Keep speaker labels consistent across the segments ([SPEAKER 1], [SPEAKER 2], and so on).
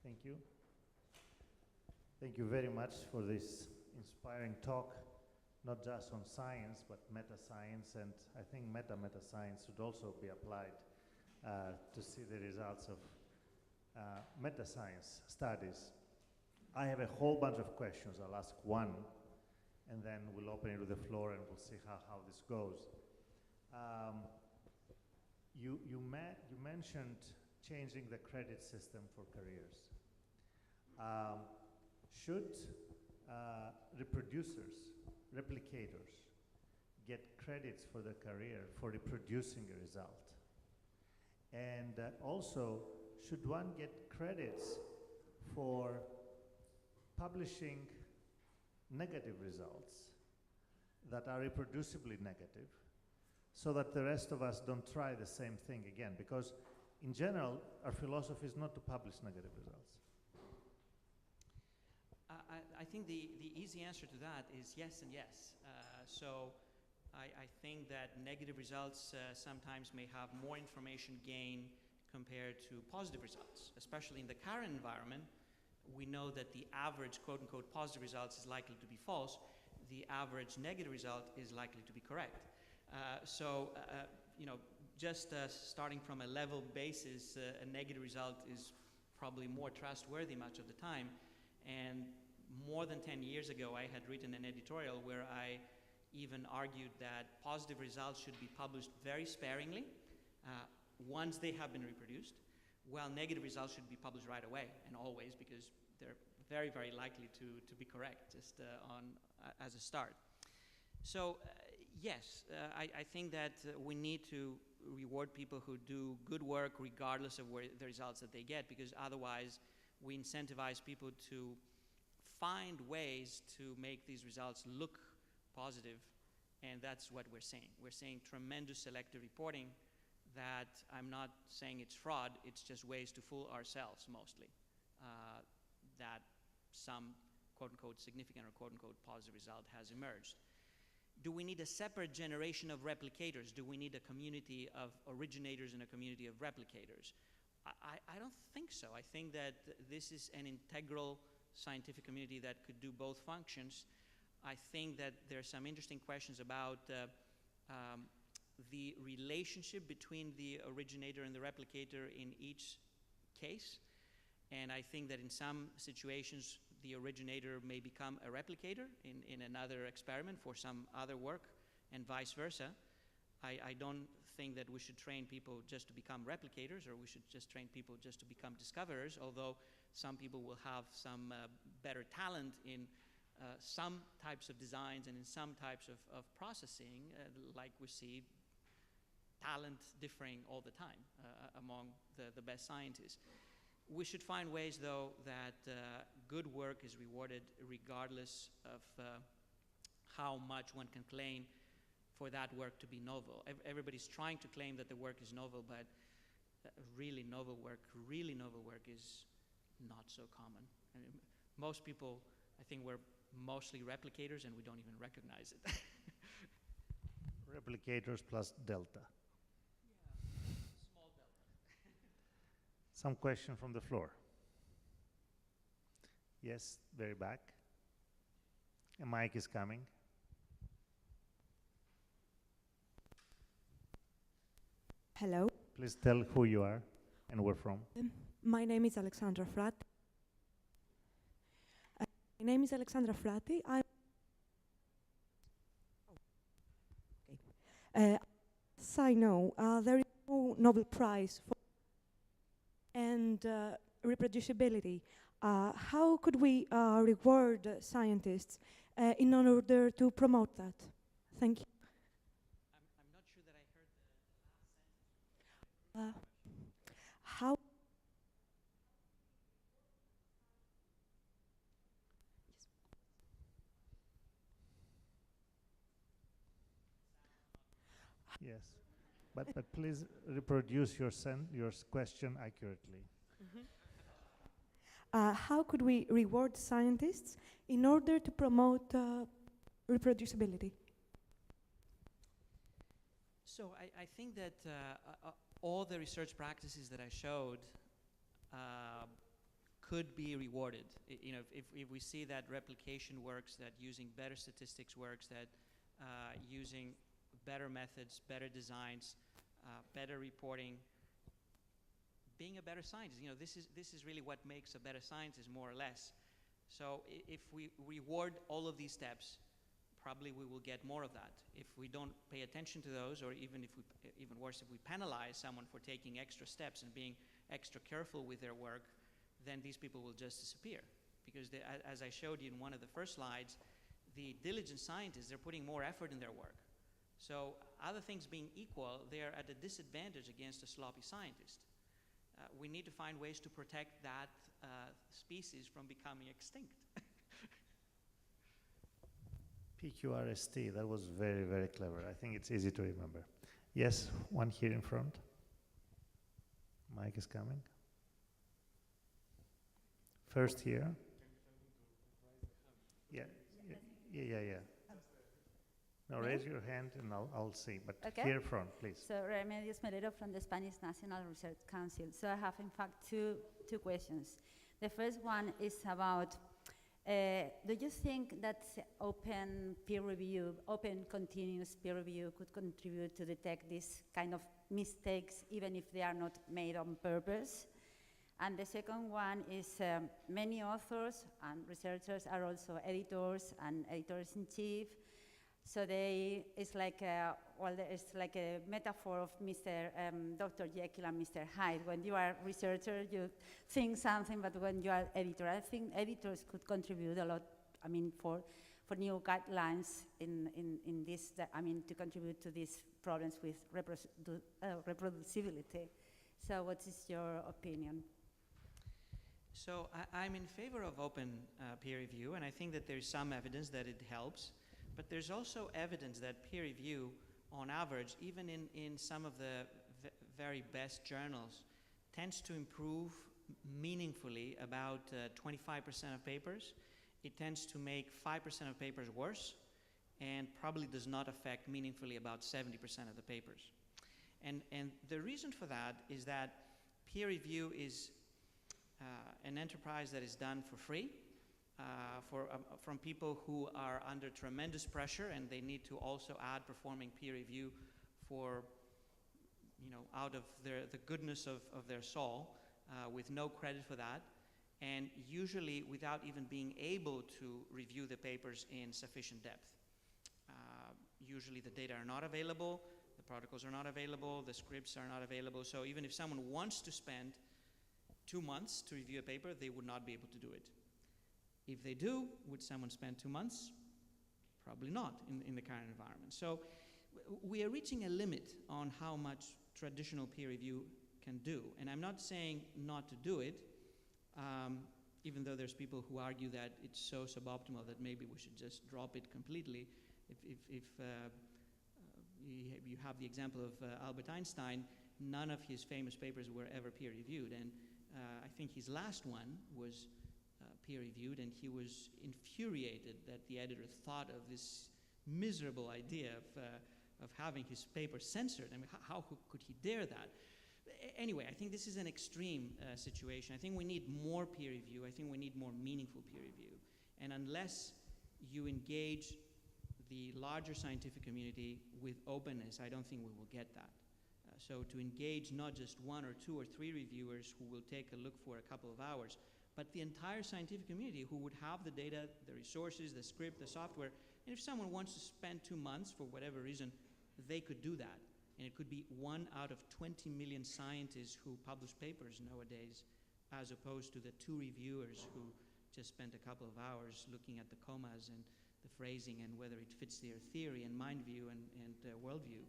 [SPEAKER 1] Thank you. Thank you very much for this inspiring talk, not just on science, but meta-science, and I think meta-science should also be applied to see the results of meta-science studies. I have a whole bunch of questions. I'll ask one, and then we'll open it to the floor, and we'll see how this goes. You mentioned changing the credit system for careers. Should reproducers, replicators, get credits for their career for reproducing a result? And also, should one get credits for publishing negative results that are reproducibly negative, so that the rest of us don't try the same thing again? Because in general, our philosophy is not to publish negative results.
[SPEAKER 2] I think the easy answer to that is yes and yes. So I think that negative results sometimes may have more information gain compared to positive results. Especially in the current environment, we know that the average quote-unquote positive results is likely to be false. The average negative result is likely to be correct. Just starting from a level basis, a negative result is probably more trustworthy much of the time. And more than 10 years ago, I had written an editorial where I even argued that positive results should be published very sparingly once they have been reproduced, while negative results should be published right away and always, because they're very, very likely to be correct just as a start. So yes, I think that we need to reward people who do good work regardless of the results that they get, because otherwise we incentivize people to find ways to make these results look positive, and that's what we're saying. We're saying tremendous selective reporting that I'm not saying it's fraud, it's just ways to fool ourselves mostly, that some quote-unquote significant or quote-unquote positive result has emerged. Do we need a separate generation of replicators? Do we need a community of originators and a community of replicators? I don't think so. I think that this is an integral scientific community that could do both functions. I think that there are some interesting questions about the relationship between the originator and the replicator in each case. And I think that in some situations, the originator may become a replicator in another experiment for some other work, and vice versa. I don't think that we should train people just to become replicators, or we should just train people just to become discoverers, although some people will have some better talent in some types of designs and in some types of processing, like we see talent differing all the time among the best scientists. We should find ways, though, that good work is rewarded regardless of how much one can claim for that work to be novel. Everybody's trying to claim that the work is novel, but really novel work is not so common. I mean, most people, I think we're mostly replicators and we don't even recognize it.
[SPEAKER 1] Replicators plus delta.
[SPEAKER 2] Yeah, small delta.
[SPEAKER 1] Some question from the floor. Yes, very back. A mic is coming.
[SPEAKER 3] Hello.
[SPEAKER 1] Please tell who you are and where from.
[SPEAKER 3] My name is Alexandra Frati. As I know, there is no Nobel Prize for and reproducibility. How could we reward scientists in order to promote that? Thank you.
[SPEAKER 2] I'm not sure that I heard the last sentence.
[SPEAKER 3] How?
[SPEAKER 1] Yes, but please reproduce your question accurately.
[SPEAKER 3] How could we reward scientists in order to promote reproducibility?
[SPEAKER 2] So I think that all the research practices that I showed could be rewarded. You know, if we see that replication works, that using better statistics works, that using better methods, better designs, better reporting, being a better scientist. You know, this is really what makes a better scientist, more or less. So if we reward all of these steps, probably we will get more of that. If we don't pay attention to those, or even worse, if we penalize someone for taking extra steps and being extra careful with their work, then these people will just disappear. Because as I showed you in one of the first slides, the diligent scientists, they're putting more effort in their work. So other things being equal, they're at a disadvantage against a sloppy scientist. We need to find ways to protect that species from becoming extinct.
[SPEAKER 1] PQRST, that was very, very clever. I think it's easy to remember. Yes, one here in front. Mike is coming. First here. Yeah. No, raise your hand and I'll see. But
[SPEAKER 4] okay.
[SPEAKER 1] Here front, please.
[SPEAKER 4] So Remedios Melero from the Spanish National Research Council. So I have, in fact, two questions. The first one is about, do you think that open peer review, open continuous peer review could contribute to detect these kind of mistakes, even if they are not made on purpose? And the second one is many authors and researchers are also editors and editors-in-chief. So it's like it's like a metaphor of Dr. Jekyll and Mr. Hyde. When you are a researcher, you think something, but when you are editor, I think editors could contribute a lot. I mean, for new guidelines in this. I mean, to contribute to these problems with reproducibility. So, what is your opinion?
[SPEAKER 2] So I'm in favor of open peer review, and I think that there's some evidence that it helps. But there's also evidence that peer review, on average, even in some of the very best journals, tends to improve meaningfully about 25% of papers. It tends to make 5% of papers worse, and probably does not affect meaningfully about 70% of the papers. And the reason for that is that peer review is an enterprise that is done for free. From people who are under tremendous pressure, and they need to also add performing peer review for, out of the goodness of their soul, with no credit for that, and usually without even being able to review the papers in sufficient depth. Usually the data are not available, the protocols are not available, the scripts are not available, so even if someone wants to spend 2 months to review a paper, they would not be able to do it. If they do, would someone spend 2 months? Probably not in the current environment. So we are reaching a limit on how much traditional peer review can do. And I'm not saying not to do it, even though there's people who argue that it's so suboptimal that maybe we should just drop it completely. If you have the example of Albert Einstein, none of his famous papers were ever peer reviewed. And I think his last one was peer-reviewed, and he was infuriated that the editor thought of this miserable idea of having his paper censored. I mean, how could he dare that? Anyway, I think this is an extreme situation. I think we need more peer review. I think we need more meaningful peer review. And unless you engage the larger scientific community with openness, I don't think we will get that. So to engage not just 1 or 2 or 3 reviewers who will take a look for a couple of hours, but the entire scientific community who would have the data, the resources, the script, the software. And if someone wants to spend 2 months for whatever reason, they could do that. And it could be 1 out of 20 million scientists who publish papers nowadays, as opposed to the 2 reviewers who just spent a couple of hours looking at the commas and the phrasing and whether it fits their theory and mind view and worldview.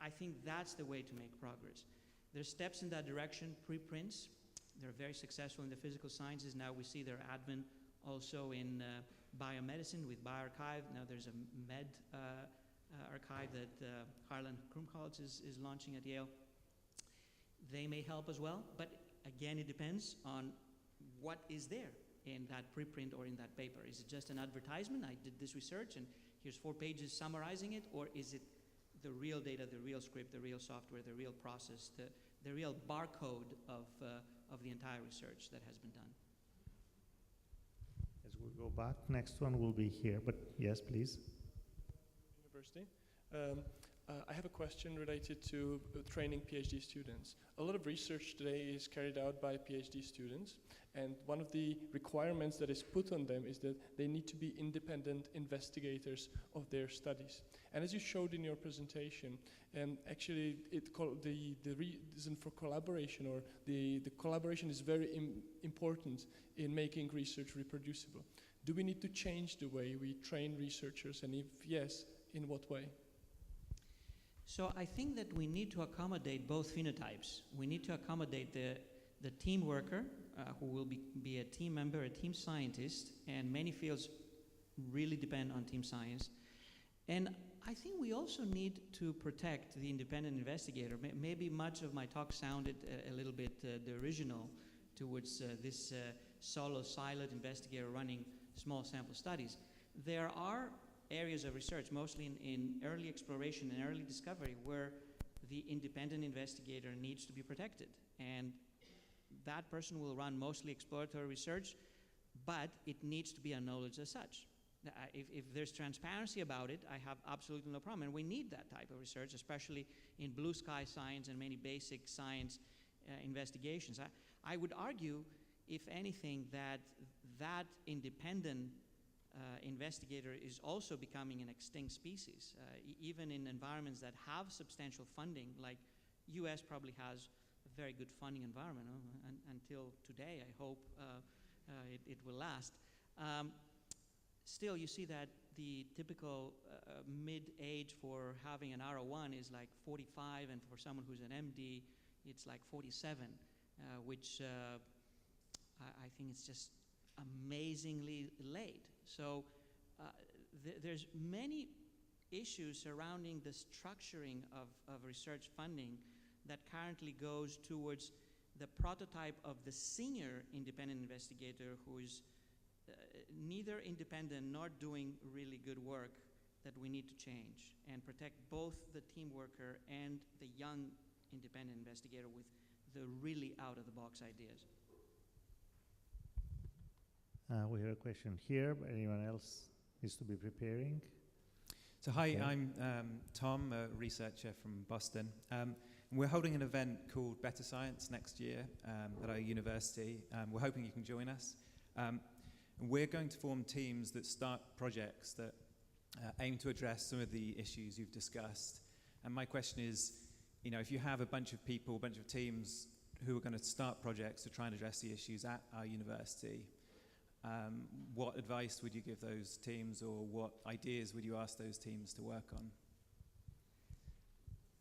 [SPEAKER 2] I think that's the way to make progress. There's steps in that direction, preprints. They're very successful in the physical sciences. Now we see their advent also in biomedicine with bioRxiv. Now there's a med archive that Harlan Krumholtz is launching at Yale. They may help as well, but again, it depends on what is there in that preprint or in that paper. Is it just an advertisement? I did this research and here's 4 pages summarizing it, or is it the real data, the real script, the real software, the real process, the real barcode of of the entire research that has been done.
[SPEAKER 1] As we go back, next one will be here, but yes, please.
[SPEAKER 5] University. I have a question related to training PhD students. A lot of research today is carried out by PhD students, and one of the requirements that is put on them is that they need to be independent investigators of their studies. And as you showed in your presentation, actually the reason for collaboration, or the collaboration is very important in making research reproducible. Do we need to change the way we train researchers, and if yes, in what way?
[SPEAKER 2] So I think that we need to accommodate both phenotypes. We need to accommodate the team worker, who will be a team member, a team scientist, and many fields really depend on team science. And I think we also need to protect the independent investigator. Maybe much of my talk sounded a little bit derisional towards this solo, silent investigator running small sample studies. There are areas of research, mostly in early exploration and early discovery, where the independent investigator needs to be protected. And that person will run mostly exploratory research, but it needs to be acknowledged as such. If there's transparency about it, I have absolutely no problem. And we need that type of research, especially in blue sky science and many basic science investigations. I would argue, if anything, that independent investigator is also becoming an extinct species, even in environments that have substantial funding, like US probably has a very good funding environment until today. I hope it will last. Still, you see that the typical mid-age for having an R01 is like 45, and for someone who's an MD, it's like 47, which I think it's just amazingly late. So there's many issues surrounding the structuring of research funding that currently goes towards the prototype of the senior independent investigator who is neither independent nor doing really good work, that we need to change and protect both the team worker and the young independent investigator with the really out-of-the-box ideas.
[SPEAKER 1] We have a question here, but anyone else needs to be preparing?
[SPEAKER 6] So hi,
[SPEAKER 1] Okay.
[SPEAKER 6] I'm Tom, a researcher from Boston. We're holding an event called Better Science next year at our university. We're hoping you can join us. We're going to form teams that start projects that aim to address some of the issues you've discussed. And my question is, you know, if you have a bunch of people, a bunch of teams who are going to start projects to try and address the issues at our university, what advice would you give those teams, or what ideas would you ask those teams to work on?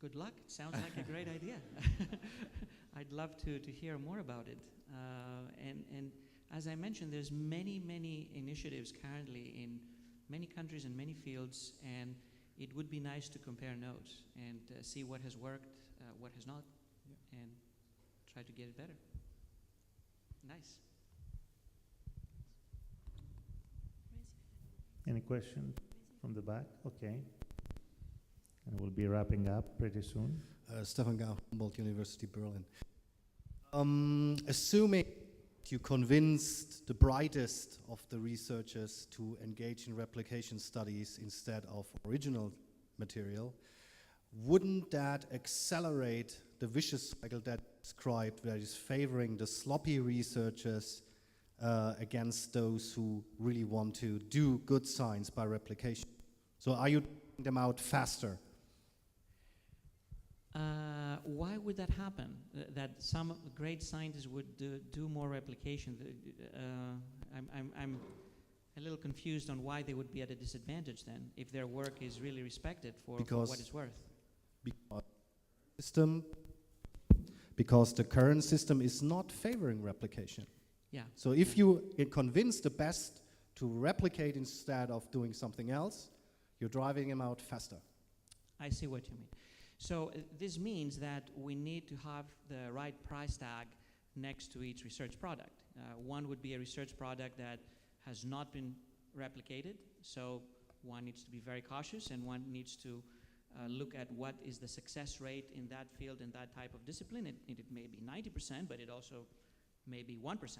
[SPEAKER 2] Good luck. It sounds like a great idea. I'd love to hear more about it. And as I mentioned, there's many initiatives currently in many countries and many fields, and it would be nice to compare notes and see what has worked, what has not, and try to get it better. Nice.
[SPEAKER 1] Any question from the back? Okay. And we'll be wrapping up pretty soon.
[SPEAKER 7] Stefan Gau, Humboldt University, Berlin. Assuming you convinced the brightest of the researchers to engage in replication studies instead of original material, wouldn't that accelerate the vicious cycle that described, that is favoring the sloppy researchers against those who really want to do good science by replication? So are you taking them out faster?
[SPEAKER 2] Why would that happen? That some great scientists would do more replication? I'm a little confused on why they would be at a disadvantage then, if their work is really respected for what it's worth.
[SPEAKER 7] Because the current system is not favoring replication.
[SPEAKER 2] Yeah.
[SPEAKER 7] So if you convince the best to replicate instead of doing something else, you're driving them out faster.
[SPEAKER 2] I see what you mean. So this means that we need to have the right price tag next to each research product. One would be a research product that has not been replicated, so one needs to be very cautious, and one needs to look at what is the success rate in that field, in that type of discipline. It may be 90%, but it also maybe 1%,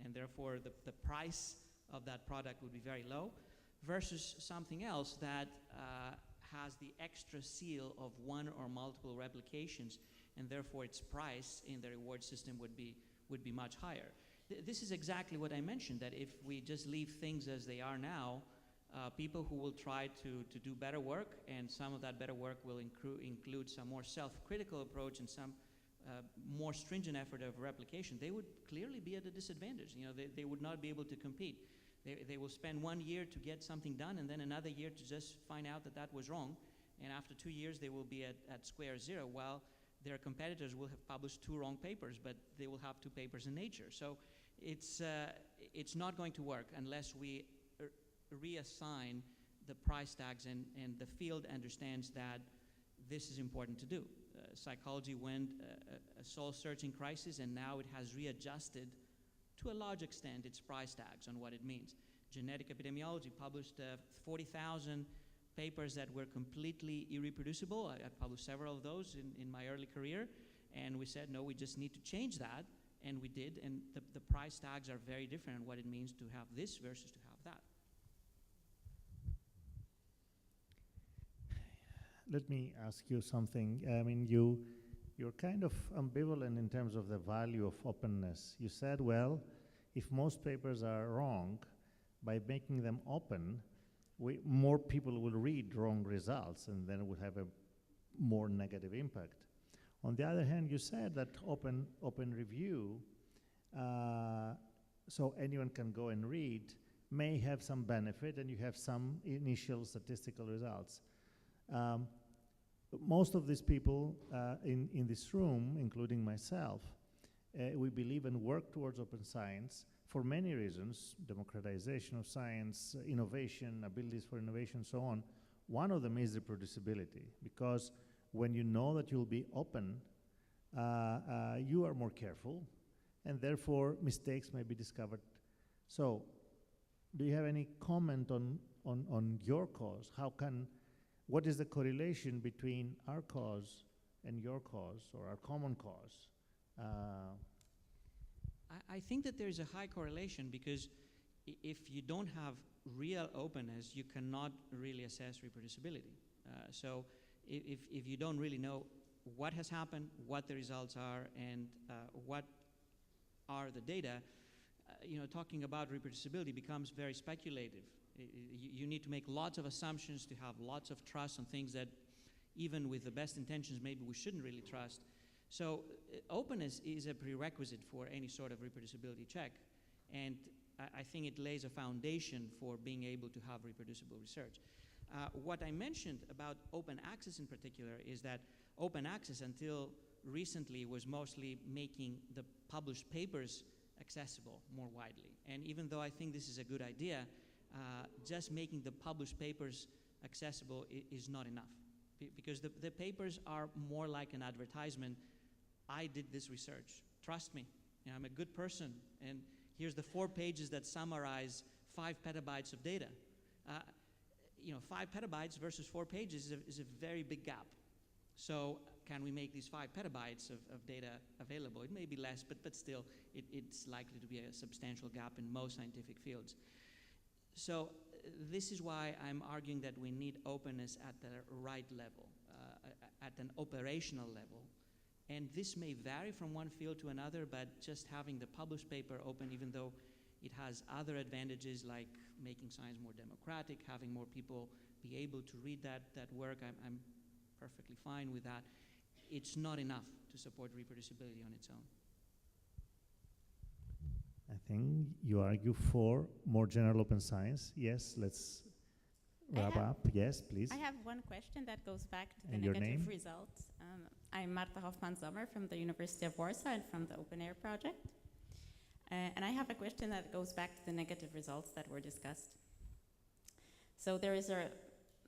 [SPEAKER 2] and therefore the price of that product would be very low, versus something else that has the extra seal of one or multiple replications, and therefore its price in the reward system would be much higher. This is exactly what I mentioned, that if we just leave things as they are now, people who will try to do better work, and some of that better work will include some more self-critical approach and some more stringent effort of replication, they would clearly be at a disadvantage. You know, they would not be able to compete. They will spend 1 year to get something done, and then another year to just find out that that was wrong, and after 2 years they will be at square zero, while their competitors will have published 2 wrong papers, but they will have 2 papers in Nature. So it's not going to work unless we reassign the price tags, and the field understands that this is important to do. Psychology went a soul-searching crisis, and now it has readjusted to a large extent its price tags on what it means. Genetic epidemiology published 40,000 papers that were completely irreproducible. I published several of those in my early career, and we said, no, we just need to change that, and we did, and the price tags are very different on what it means to have this versus to have that.
[SPEAKER 1] Let me ask you something. I mean, you're kind of ambivalent in terms of the value of openness. You said, well, if most papers are wrong, by making them open, more people will read wrong results, and then it will have a more negative impact. On the other hand, you said that open review, so anyone can go and read, may have some benefit, and you have some initial statistical results. Most of these people in this room, including myself, we believe and work towards open science for many reasons: democratization of science, innovation, abilities for innovation, so on. One of them is reproducibility, because when you know that you'll be open, you are more careful, and therefore mistakes may be discovered. So, do you have any comment on your cause? What is the correlation between our cause and your cause, or our common cause?
[SPEAKER 2] I think that there is a high correlation, because if you don't have real openness, you cannot really assess reproducibility. So if you don't really know what has happened, what the results are, and what are the data, talking about reproducibility becomes very speculative. You need to make lots of assumptions to have lots of trust on things that, even with the best intentions, maybe we shouldn't really trust. So openness is a prerequisite for any sort of reproducibility check, and I think it lays a foundation for being able to have reproducible research. What I mentioned about open access in particular is that open access until recently was mostly making the published papers accessible more widely. And even though I think this is a good idea, just making the published papers accessible is not enough, because the papers are more like an advertisement. I did this research, trust me, I'm a good person, and here's the 4 pages that summarize 5 petabytes of data. 5 petabytes versus 4 pages is a very big gap. So can we make these 5 petabytes of data available? It may be less, but still, it's likely to be a substantial gap in most scientific fields. So this is why I'm arguing that we need openness at the right level, at an operational level. And this may vary from one field to another, but just having the published paper open, even though it has other advantages like making science more democratic, having more people be able to read that work, I'm perfectly fine with that. It's not enough to support reproducibility on its own.
[SPEAKER 1] I think you argue for more general open science. Yes, let's wrap up. Yes, please.
[SPEAKER 8] I have one question that goes back to the
[SPEAKER 1] And your
[SPEAKER 8] negative
[SPEAKER 1] name?
[SPEAKER 8] results. I'm Marta Hoffmann-Sommer from the University of Warsaw and from the Open Air Project. And I have a question that goes back to the negative results that were discussed. So there is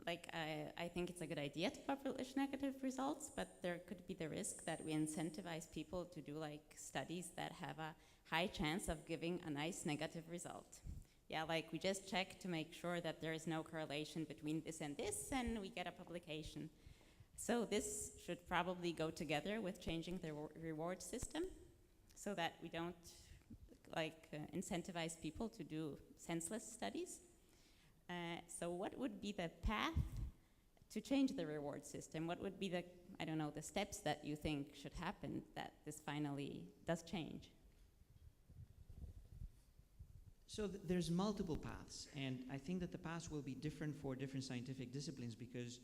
[SPEAKER 8] I think it's a good idea to publish negative results, but there could be the risk that we incentivize people to do studies that have a high chance of giving a nice negative result. Yeah, we just check to make sure that there is no correlation between this, and we get a publication. So this should probably go together with changing the reward system, so that we don't like incentivize people to do senseless studies. So what would be the path to change the reward system? What would be the, I don't know, the steps that you think should happen that this finally does change?
[SPEAKER 2] So there's multiple paths, and I think that the paths will be different for different scientific disciplines, because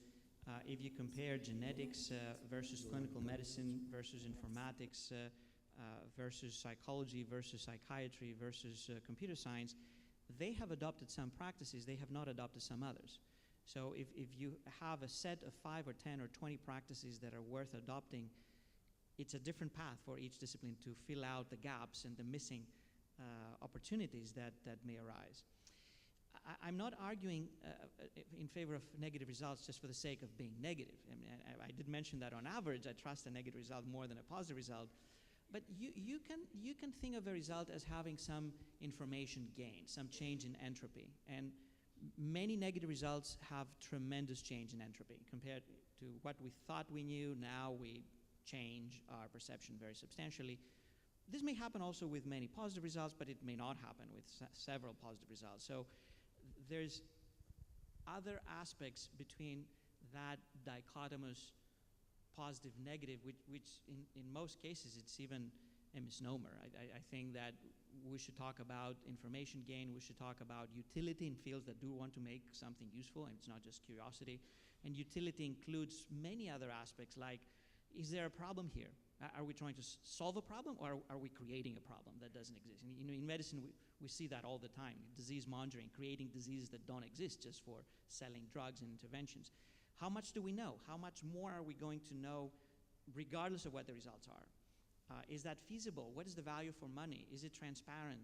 [SPEAKER 2] if you compare genetics versus clinical medicine versus informatics versus psychology versus psychiatry versus computer science, they have adopted some practices, they have not adopted some others. So if you have a set of 5 or 10 or 20 practices that are worth adopting, it's a different path for each discipline to fill out the gaps and the missing opportunities that may arise. I'm not arguing in favor of negative results just for the sake of being negative. I mean, I did mention that on average, I trust a negative result more than a positive result. But you can think of a result as having some information gain, some change in entropy. And many negative results have tremendous change in entropy. Compared to what we thought we knew, now we change our perception very substantially. This may happen also with many positive results, but it may not happen with several positive results. So there's other aspects between that dichotomous positive negative, which in most cases it's even a misnomer. I think that we should talk about information gain, we should talk about utility in fields that do want to make something useful, and it's not just curiosity. And utility includes many other aspects, like, is there a problem here? Are we trying to solve a problem, or are we creating a problem that doesn't exist? And, you know, in medicine, we see that all the time, disease monitoring, creating diseases that don't exist just for selling drugs and interventions. How much do we know? How much more are we going to know regardless of what the results are? Is that feasible? What is the value for money? Is it transparent?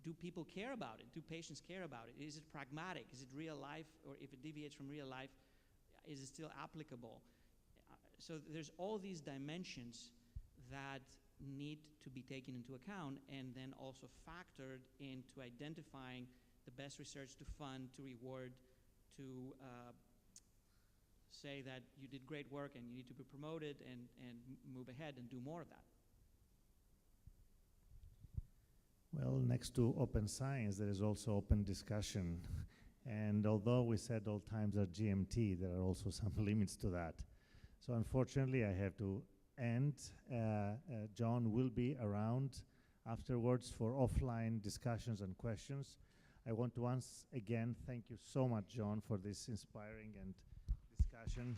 [SPEAKER 2] Do people care about it? Do patients care about it? Is it pragmatic? Is it real life? Or if it deviates from real life, is it still applicable? So there's all these dimensions that need to be taken into account, and then also factored into identifying the best research to fund, to reward, to say that you did great work and you need to be promoted, and move ahead and do more of that.
[SPEAKER 1] Well, next to open science, there is also open discussion. And although we said all times are GMT, there are also some limits to that. So unfortunately, I have to end. John will be around afterwards for offline discussions and questions. I want to once again thank you so much, John, for this inspiring and discussion.